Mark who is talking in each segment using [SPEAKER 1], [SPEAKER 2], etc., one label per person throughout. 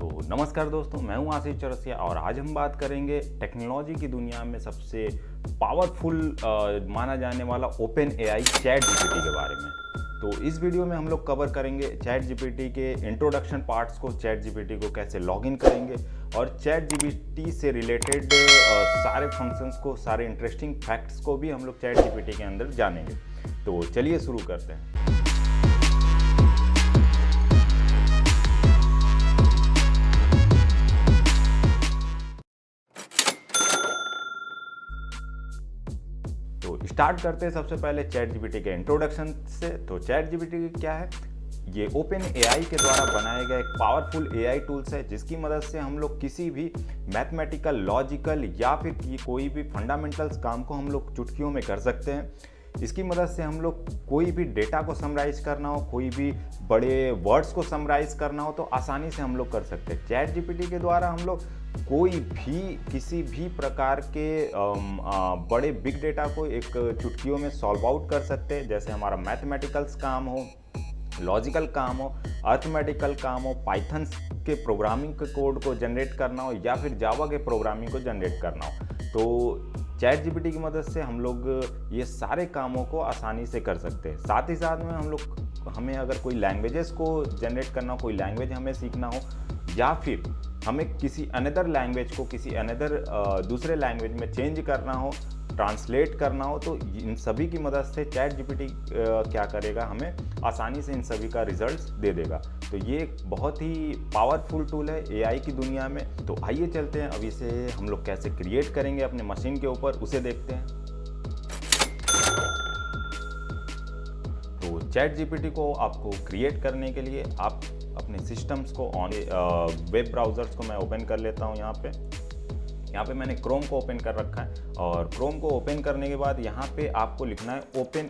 [SPEAKER 1] तो नमस्कार दोस्तों, मैं हूं आशीष चौरसिया और आज हम बात करेंगे टेक्नोलॉजी की दुनिया में सबसे पावरफुल माना जाने वाला ओपन एआई चैट जीपीटी के बारे में। तो इस वीडियो में हम लोग कवर करेंगे चैट जीपीटी के इंट्रोडक्शन पार्ट्स को, चैट जीपीटी को कैसे लॉगिन करेंगे और चैट जीपीटी से रिलेटेड सारे फंक्शंस को, सारे इंटरेस्टिंग फैक्ट्स को भी हम लोग चैट जीपीटी के अंदर जानेंगे। तो चलिए शुरू करते हैं। तो स्टार्ट करते हैं सबसे पहले चैट जीपीटी के इंट्रोडक्शन से। तो चैट जीपीटी क्या है? ये ओपन एआई के द्वारा बनाया गया एक पावरफुल एआई टूल्स है जिसकी मदद से हम लोग किसी भी मैथमेटिकल, लॉजिकल या फिर कोई भी फंडामेंटल्स काम को हम लोग चुटकियों में कर सकते हैं। इसकी मदद से हम लोग कोई भी डेटा को समराइज करना हो, कोई भी बड़े वर्ड्स को समराइज करना हो तो आसानी से हम लोग कर सकते हैं। चैट जीपीटी के द्वारा हम लोग कोई भी किसी भी प्रकार के बड़े बिग डेटा को एक चुटकियों में सॉल्व आउट कर सकते हैं। जैसे हमारा मैथमेटिकल्स काम हो, लॉजिकल काम हो, अर्थमेटिकल काम हो, पाइथन के प्रोग्रामिंग के कोड को जनरेट करना हो या फिर जावा के प्रोग्रामिंग को जनरेट करना हो, तो चैट जीपीटी की मदद से हम लोग ये सारे कामों को आसानी से कर सकते हैं। साथ ही साथ में हमें अगर कोई लैंग्वेजेस को जनरेट करना हो, कोई लैंग्वेज हमें सीखना हो या फिर हमें किसी अनदर लैंग्वेज को किसी अनदर दूसरे लैंग्वेज में चेंज करना हो, ट्रांसलेट करना हो, तो इन सभी की मदद से चैट जीपीटी क्या करेगा, हमें आसानी से इन सभी का रिजल्ट्स दे देगा। तो ये एक बहुत ही पावरफुल टूल है एआई की दुनिया में। तो आइए चलते हैं, अब इसे हम लोग कैसे क्रिएट करेंगे अपने मशीन के ऊपर, उसे देखते हैं। तो चैट जीपीटी को आपको क्रिएट करने के लिए आप अपने सिस्टम्स को ऑन वेब ब्राउज़र्स को मैं ओपन कर लेता हूँ। यहाँ पे मैंने क्रोम को ओपन कर रखा है और क्रोम को ओपन करने के बाद यहाँ पे आपको लिखना है ओपन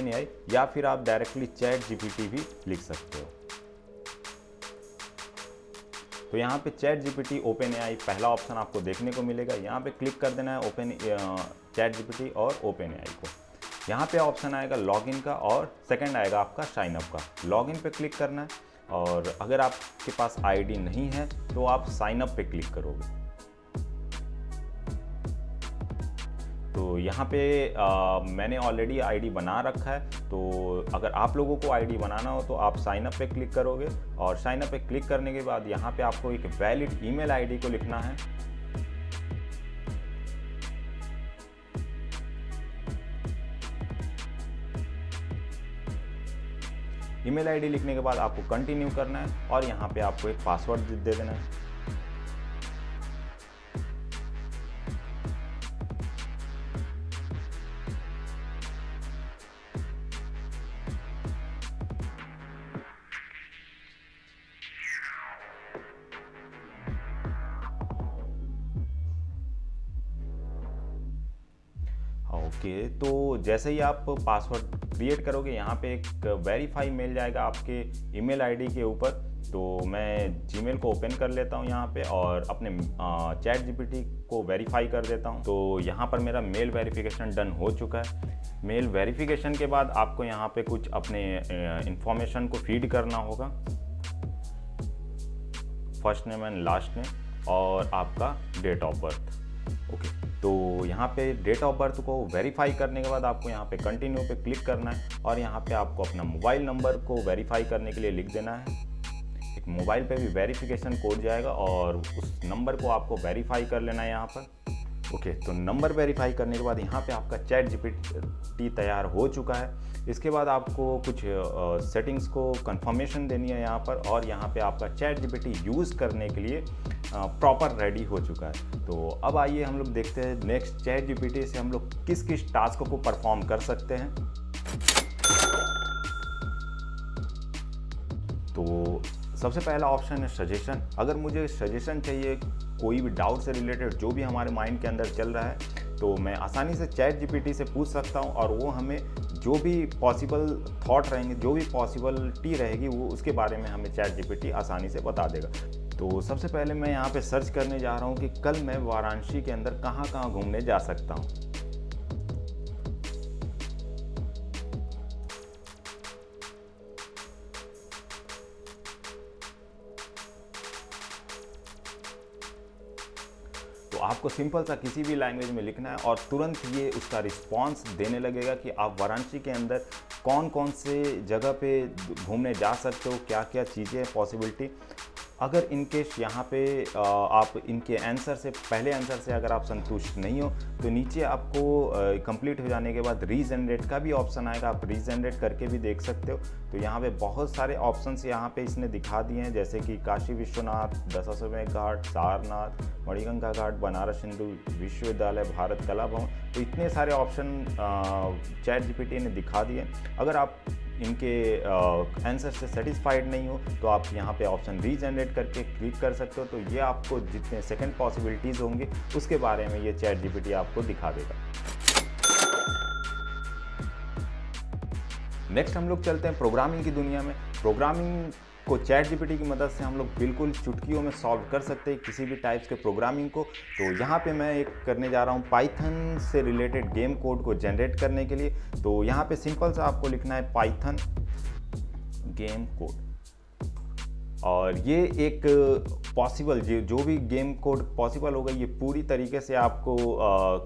[SPEAKER 1] एआई या फिर आप डायरेक्टली चैट जीपीटी भी लिख सकते हो। तो यहाँ पे चैट जीपीटी ओपन एआई पहला ऑप्शन आपको देखने को मिलेगा। यहाँ पे क्लिक कर देना है ओपन चैट जीपीटी और ओपन एआई को। यहाँ पे ऑप्शन आएगा लॉगिन का और सेकंड आएगा आपका साइन अप का। लॉगिन पे क्लिक करना है और अगर आपके पास आईडी नहीं है तो आप साइन अप पे क्लिक करोगे। तो यहाँ पे मैंने ऑलरेडी आईडी बना रखा है, तो अगर आप लोगों को आईडी बनाना हो तो आप साइन अप पे क्लिक करोगे और साइन अप पे क्लिक करने के बाद यहाँ पे आपको एक वैलिड ईमेल आईडी को लिखना है। ईमेल आईडी लिखने के बाद आपको कंटिन्यू करना है और यहाँ पे आपको एक पासवर्ड दे देना है। ओके, तो जैसे ही आप पासवर्ड क्रिएट करोगे यहाँ पे एक वेरीफाई मिल जाएगा आपके ईमेल आईडी के ऊपर। तो मैं जीमेल को ओपन कर लेता हूँ यहाँ पे और अपने चैट जीपीटी को वेरीफाई कर देता हूँ। तो यहाँ पर मेरा मेल वेरिफिकेशन डन हो चुका है। मेल वेरिफिकेशन के बाद आपको यहाँ पे कुछ अपने इंफॉर्मेशन को फीड करना होगा, first name and last name और आपका डेट ऑफ बर्थ। ओके, तो यहाँ पे डेट ऑफ बर्थ को वेरीफाई करने के बाद आपको यहाँ पे कंटिन्यू पे क्लिक करना है और यहाँ पे आपको अपना मोबाइल नंबर को वेरीफाई करने के लिए लिख देना है। एक मोबाइल पे भी वेरिफिकेशन कोड जाएगा और उस नंबर को आपको वेरीफाई कर लेना है यहाँ पर। ओके, तो नंबर वेरीफाई करने के बाद यहाँ पे आपका चैट जीपीटी तैयार हो चुका है। इसके बाद आपको कुछ सेटिंग्स को कंफर्मेशन देनी है यहाँ पर और यहाँ पे आपका चैट जीपीटी यूज़ करने के लिए प्रॉपर रेडी हो चुका है। तो अब आइए हम लोग देखते हैं नेक्स्ट चैट जीपीटी से हम लोग किस किस टास्क को परफॉर्म कर सकते हैं। तो सबसे पहला ऑप्शन है सजेशन। अगर मुझे सजेशन चाहिए कोई भी डाउट से रिलेटेड, जो भी हमारे माइंड के अंदर चल रहा है, तो मैं आसानी से चैट जीपीटी से पूछ सकता हूं और वो हमें जो भी पॉसिबल थॉट रहेंगे, जो भी पॉसिबिलिटी रहेगी, वो उसके बारे में हमें चैट जीपीटी आसानी से बता देगा। तो सबसे पहले मैं यहाँ पे सर्च करने जा रहा हूँ कि कल मैं वाराणसी के अंदर कहाँ कहाँ घूमने जा सकता हूँ। आपको सिंपल सा किसी भी लैंग्वेज में लिखना है और तुरंत ये उसका रिस्पॉन्स देने लगेगा कि आप वाराणसी के अंदर कौन कौन से जगह पे घूमने जा सकते हो, क्या क्या चीज़ें पॉसिबिलिटी। अगर इनकेस यहाँ पे आप इनके आंसर से, पहले आंसर से अगर आप संतुष्ट नहीं हो तो नीचे आपको कंप्लीट हो जाने के बाद रीजनरेट का भी ऑप्शन आएगा, आप रीजनरेट करके भी देख सकते हो। तो यहाँ पे बहुत सारे ऑप्शंस यहाँ पे इसने दिखा दिए हैं, जैसे कि काशी विश्वनाथ, दशाश्वमेध घाट, सारनाथ, मणिगंगा घाट, बनारस हिंदू विश्वविद्यालय, भारत कला भवन। तो इतने सारे ऑप्शन चैट जीपीटी ने दिखा दिए। अगर आप इनके आंसर से सेटिस्फाइड नहीं हो तो आप यहाँ पे ऑप्शन रीजनरेट करके क्लिक कर सकते हो। तो ये आपको जितने सेकंड पॉसिबिलिटीज़ होंगे उसके बारे में ये चैट जीपीटी आपको दिखा देगा। नेक्स्ट हम लोग चलते हैं प्रोग्रामिंग की दुनिया में। प्रोग्रामिंग को चैट जीपीटी की मदद से हम लोग बिल्कुल चुटकियों में सॉल्व कर सकते हैं किसी भी टाइप्स के प्रोग्रामिंग को। तो यहाँ पे मैं एक करने जा रहा हूँ पाइथन से रिलेटेड गेम कोड को जनरेट करने के लिए। तो यहाँ पे सिंपल सा आपको लिखना है पाइथन गेम कोड, और ये एक पॉसिबल जो भी गेम कोड पॉसिबल होगा ये पूरी तरीके से आपको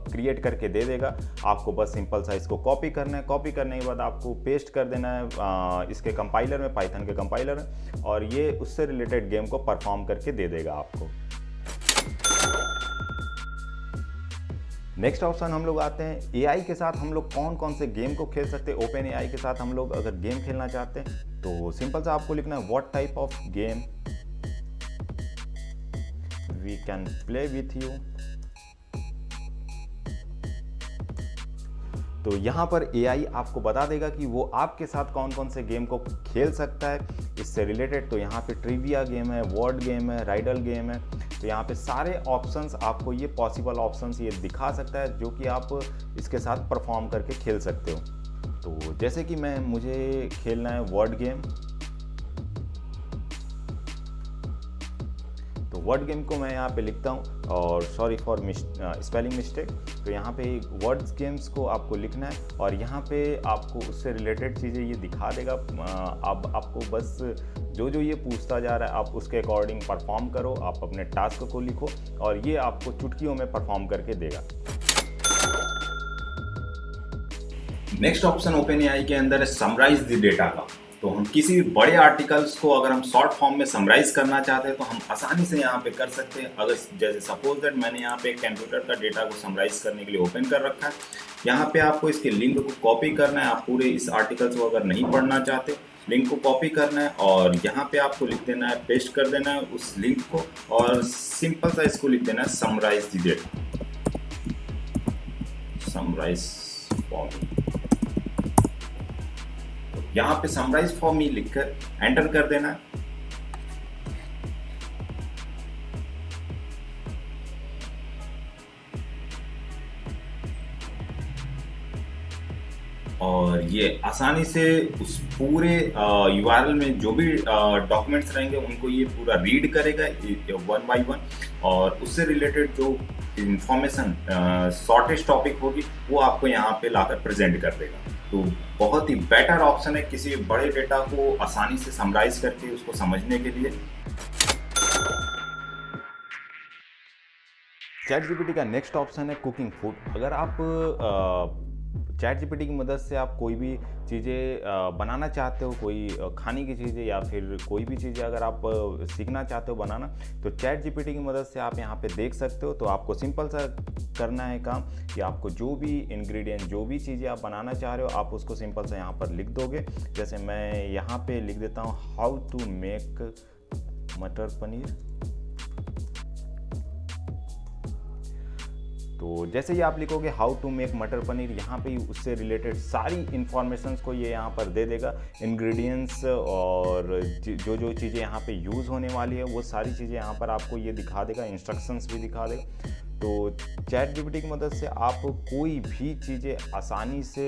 [SPEAKER 1] क्रिएट करके दे देगा। आपको बस सिंपल सा इसको कॉपी करना है, कॉपी करने के बाद आपको पेस्ट कर देना है इसके कंपाइलर में, पाइथन के कंपाइलर में, और ये उससे रिलेटेड गेम को परफॉर्म करके दे देगा आपको। नेक्स्ट ऑप्शन हम लोग आते हैं एआई के साथ हम लोग कौन कौन से गेम को खेल सकते हैं। ओपन एआई के साथ हम लोग अगर गेम खेलना चाहते हैं तो सिंपल सा आपको लिखना है what type of game we can play with you. तो यहाँ पर एआई आपको बता देगा कि वो आपके साथ कौन कौन से गेम को खेल सकता है इससे रिलेटेड। तो यहाँ पे ट्रिविया गेम है, वर्ड गेम है, राइडल गेम है। तो यहाँ पे सारे ऑप्शंस आपको ये पॉसिबल ऑप्शंस ये दिखा सकता है जो कि आप इसके साथ परफॉर्म करके खेल सकते हो। तो जैसे कि मुझे खेलना है वर्ड गेम, तो वर्ड गेम को मैं यहाँ पे लिखता हूँ, और सॉरी फॉर स्पेलिंग मिस्टेक। तो यहाँ पे वर्ड्स गेम्स को आपको लिखना है और यहाँ पे आपको उससे रिलेटेड चीज़ें ये दिखा देगा। अब आपको बस जो ये पूछता जा रहा है आप उसके अकॉर्डिंग परफॉर्म करो, आप अपने टास्क को लिखो और ये आपको चुटकियों में परफॉर्म करके देगा।
[SPEAKER 2] नेक्स्ट ऑप्शन ओपन एआई के अंदर है समराइज द डेटा का। तो हम किसी भी बड़े आर्टिकल्स को अगर हम शॉर्ट फॉर्म में समराइज करना चाहते हैं तो हम आसानी से यहाँ पे कर सकते हैं। अगर जैसे सपोज दैट मैंने यहाँ पे कंप्यूटर का डेटा को समराइज करने के लिए ओपन कर रखा है, यहाँ पे आपको इसके लिंक को कॉपी करना है। आप पूरे इस आर्टिकल्स को अगर नहीं पढ़ना चाहते, लिंक को कॉपी करना है और यहाँ पे आपको लिख देना है, पेस्ट कर देना है उस लिंक को और सिंपल सा इसको लिख देना है summarize the data, summarize for me. यहाँ पे समराइज फॉर मी लिखकर एंटर कर देना है। और ये आसानी से उस पूरे यूआरएल में जो भी डॉक्यूमेंट्स रहेंगे उनको ये पूरा रीड करेगा वन बाय वन, और उससे रिलेटेड जो इंफॉर्मेशन शॉर्टेस्ट टॉपिक होगी वो आपको यहाँ पे लाकर प्रेजेंट कर देगा। तो बहुत ही बेटर ऑप्शन है किसी बड़े डेटा को आसानी से समराइज करके उसको समझने के लिए।
[SPEAKER 1] चैट जीपीटी का नेक्स्ट ऑप्शन है कुकिंग फूड। अगर आप चैट जीपीटी की मदद से आप कोई भी चीज़ें बनाना चाहते हो, कोई खाने की चीज़ें या फिर कोई भी चीज़ें अगर आप सीखना चाहते हो बनाना, तो चैट जीपीटी की मदद से आप यहाँ पे देख सकते हो। तो आपको सिंपल सा करना है काम कि आपको जो भी इंग्रेडिएंट, जो भी चीज़ें आप बनाना चाह रहे हो आप उसको सिंपल सा यहाँ पर लिख दोगे। जैसे मैं यहाँ पे लिख देता हूँ हाउ टू मेक मटर पनीर। तो जैसे ही आप लिखोगे हाउ टू मेक मटर पनीर, यहाँ पे उससे रिलेटेड सारी इंफॉर्मेशंस को ये यहाँ पर दे देगा, इंग्रेडिएंट्स और जो चीज़ें यहाँ पे यूज़ होने वाली है वो सारी चीज़ें यहाँ पर आपको ये दिखा देगा, इंस्ट्रक्शंस भी दिखा देगा। तो चैट जीपीटी की मदद से आप कोई भी चीज़ें आसानी से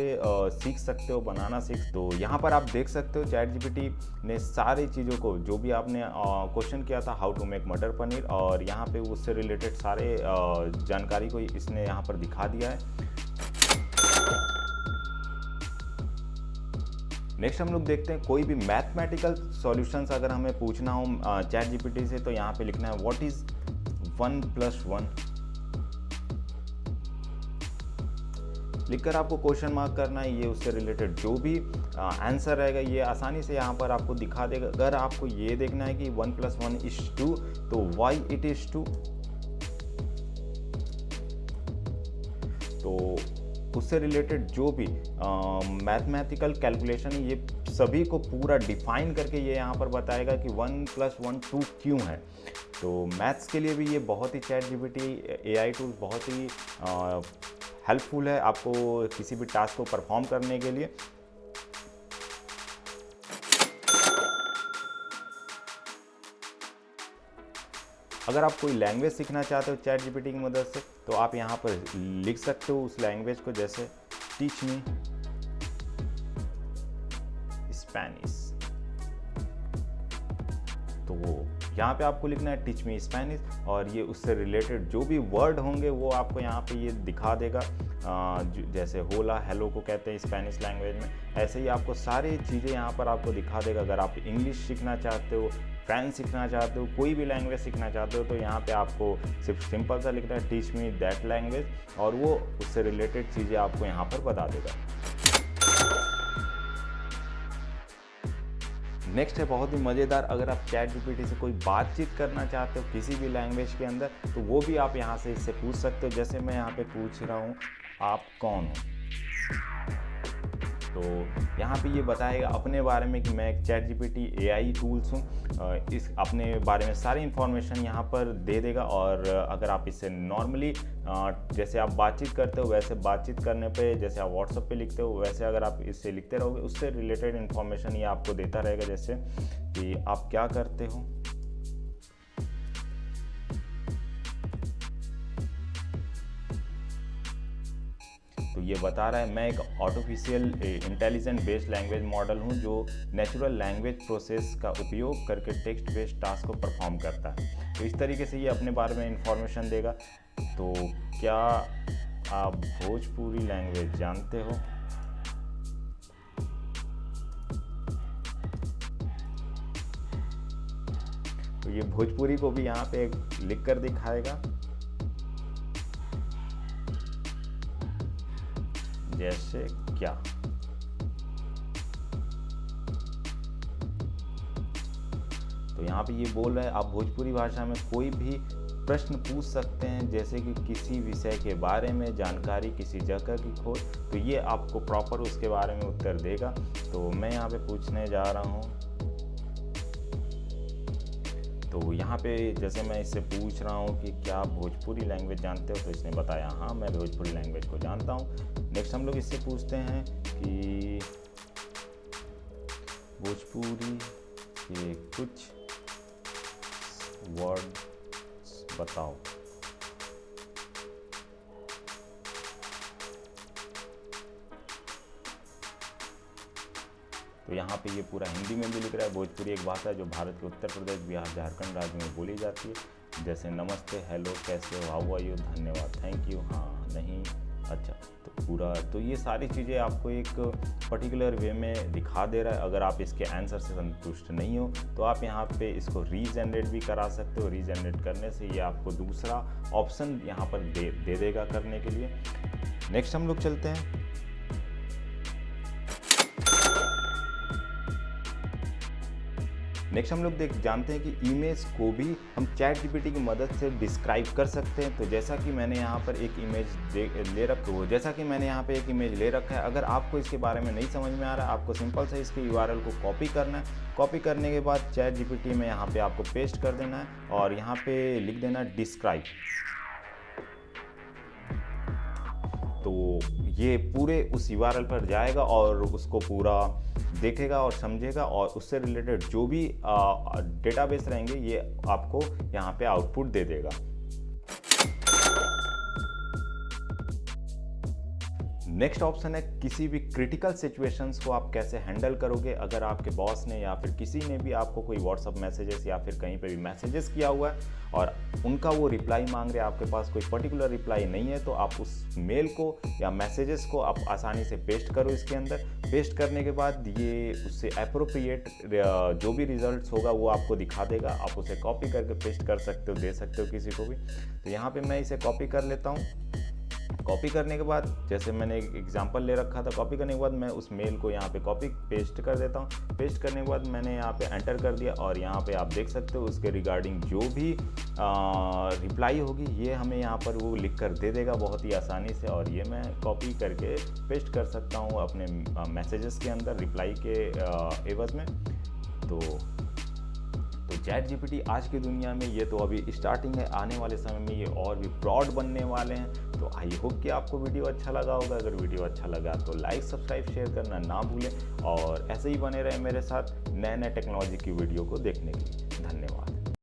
[SPEAKER 1] सीख सकते हो, बनाना सीख। तो यहाँ पर आप देख सकते हो चैट जीपीटी ने सारी चीज़ों को, जो भी आपने क्वेश्चन किया था हाउ टू मेक मटर पनीर, और यहाँ पे उससे रिलेटेड सारे जानकारी को इसने यहाँ पर दिखा दिया है। नेक्स्ट हम लोग देखते हैं कोई भी मैथमेटिकल सॉल्यूशंस अगर हमें पूछना हो चैट जीपीटी से, तो यहाँ पे लिखना है व्हाट इज़ 1 + 1। लिखकर आपको क्वेश्चन मार्क करना है। ये उससे रिलेटेड जो भी आंसर रहेगा ये आसानी से यहाँ पर आपको दिखा देगा। अगर आपको ये देखना है कि 1+1=2 तो वाई इट इज़ 2, तो उससे रिलेटेड जो भी मैथमेटिकल कैलकुलेशन है ये सभी को पूरा डिफाइन करके ये यहाँ पर बताएगा कि 1+1=2 क्यों है। तो मैथ्स के लिए भी ये बहुत ही ChatGPT AI टूल बहुत ही हेल्पफुल है आपको किसी भी टास्क को परफॉर्म करने के लिए। अगर आप कोई लैंग्वेज सीखना चाहते हो ChatGPT की मदद से तो आप यहाँ पर लिख सकते हो उस लैंग्वेज को, जैसे टीच मी स्पेनिश। तो यहाँ पे आपको लिखना है टीच मी स्पेनिश और ये उससे रिलेटेड जो भी वर्ड होंगे वो आपको यहाँ पे ये दिखा देगा। जैसे होला हेलो को कहते हैं स्पेनिश लैंग्वेज में, ऐसे ही आपको सारी चीज़ें यहाँ पर आपको दिखा देगा। अगर आप इंग्लिश सीखना चाहते हो, फ्रेंच सीखना चाहते हो, कोई भी लैंग्वेज सीखना चाहते हो तो यहाँ पे आपको सिर्फ सिंपल सा लिखना है टीच मी दैट लैंग्वेज और वो उससे रिलेटेड चीज़ें आपको यहाँ पर बता देगा। नेक्स्ट है बहुत ही मज़ेदार, अगर आप ChatGPT से कोई बातचीत करना चाहते हो किसी भी लैंग्वेज के अंदर तो वो भी आप यहाँ से इससे पूछ सकते हो। जैसे मैं यहाँ पे पूछ रहा हूँ आप कौन हो, तो यहाँ पे ये बताएगा अपने बारे में कि मैं एक ChatGPT AI टूल्स हूँ। इस अपने बारे में सारी इन्फॉर्मेशन यहाँ पर दे देगा। और अगर आप इससे नॉर्मली जैसे आप बातचीत करते हो वैसे बातचीत करने पे, जैसे आप WhatsApp पे लिखते हो वैसे अगर आप इससे लिखते रहोगे उससे रिलेटेड इन्फॉर्मेशन ये आपको देता रहेगा। जैसे कि आप क्या करते हो, तो ये बता रहा है मैं एक artificial intelligent based language model हूँ जो नेचुरल लैंग्वेज प्रोसेस का उपयोग करके टेक्स्ट बेस्ड टास्क को परफॉर्म करता है। तो इस तरीके से ये अपने बारे में इंफॉर्मेशन देगा। तो क्या आप भोजपुरी लैंग्वेज जानते हो? तो ये भोजपुरी को भी यहाँ पे लिख कर दिखाएगा, जैसे क्या। तो यहाँ पे ये बोल रहा है आप भोजपुरी भाषा में कोई भी प्रश्न पूछ सकते हैं, जैसे कि किसी विषय के बारे में जानकारी, किसी जगह की खोज, तो ये आपको प्रॉपर उसके बारे में उत्तर देगा। तो मैं यहाँ पे पूछने जा रहा हूँ, तो यहाँ पे जैसे मैं इससे पूछ रहा हूँ कि क्या आप भोजपुरी लैंग्वेज जानते हो, तो इसने बताया हाँ मैं भोजपुरी लैंग्वेज को जानता हूँ। नेक्स्ट हम लोग इससे पूछते हैं कि भोजपुरी के कुछ वर्ड्स बताओ। तो यहाँ पे ये पूरा हिंदी में भी लिख रहा है। भोजपुरी एक भाषा है जो भारत के उत्तर प्रदेश, बिहार, झारखंड राज्य में बोली जाती है। जैसे नमस्ते, हेलो, कैसे हो, हाउ आर यू, धन्यवाद, थैंक यू, हाँ, नहीं, अच्छा। तो पूरा तो ये सारी चीज़ें आपको एक पर्टिकुलर वे में दिखा दे रहा है। अगर आप इसके आंसर से संतुष्ट नहीं हो तो आप यहाँ पे इसको रीजनरेट भी करा सकते हो। रीजनरेट करने से ये आपको दूसरा ऑप्शन यहाँ पर दे देगा करने के लिए। नेक्स्ट हम लोग चलते हैं। नेक्स्ट हम लोग जानते हैं कि इमेज को भी हम ChatGPT की मदद से डिस्क्राइब कर सकते हैं। तो जैसा कि मैंने यहाँ पर एक इमेज ले रखा है, अगर आपको इसके बारे में नहीं समझ में आ रहा है, आपको सिंपल से इसके URL को कॉपी करना है। कॉपी करने के बाद ChatGPT में यहाँ पे आपको पेस्ट कर देना है और यहाँ पे लिख देना डिस्क्राइब। तो ये पूरे उस URL पर जाएगा और उसको पूरा देखेगा और समझेगा और उससे रिलेटेड जो भी डेटाबेस रहेंगे ये आपको यहाँ पे आउटपुट दे देगा। नेक्स्ट ऑप्शन है किसी भी क्रिटिकल सिचुएशंस को आप कैसे हैंडल करोगे। अगर आपके बॉस ने या फिर किसी ने भी आपको कोई व्हाट्सअप मैसेजेस या फिर कहीं पे भी मैसेजेस किया हुआ है और उनका वो रिप्लाई मांग रहे हैं, आपके पास कोई पर्टिकुलर रिप्लाई नहीं है, तो आप उस मेल को या मैसेजेस को आप आसानी से पेस्ट करो इसके अंदर। पेस्ट करने के बाद ये उससे अप्रोप्रिएट जो भी रिजल्ट्स होगा वो आपको दिखा देगा। आप उसे कॉपी करके पेस्ट कर सकते हो, दे सकते हो किसी को भी। तो यहाँ पे मैं इसे कॉपी कर लेता हूँ कॉपी करने के बाद जैसे मैंने एक एग्जांपल ले रखा था, कॉपी करने के बाद मैं उस मेल को यहाँ पे कॉपी पेस्ट कर देता हूँ। पेस्ट करने के बाद मैंने यहाँ पे एंटर कर दिया और यहाँ पे आप देख सकते हो उसके रिगार्डिंग जो भी रिप्लाई होगी ये हमें यहाँ पर वो लिख कर दे देगा बहुत ही आसानी से, और ये मैं कॉपी करके पेस्ट कर सकता हूँ अपने मैसेजेस के अंदर रिप्लाई के एवज में। तो चैट जीपीटी आज की दुनिया में ये तो अभी स्टार्टिंग है, आने वाले समय में ये और भी ब्रॉड बनने वाले हैं। तो आई होप कि आपको वीडियो अच्छा लगा होगा। अगर वीडियो अच्छा लगा तो लाइक, सब्सक्राइब, शेयर करना ना भूलें और ऐसे ही बने रहे मेरे साथ नए नए टेक्नोलॉजी की वीडियो को देखने के लिए। धन्यवाद।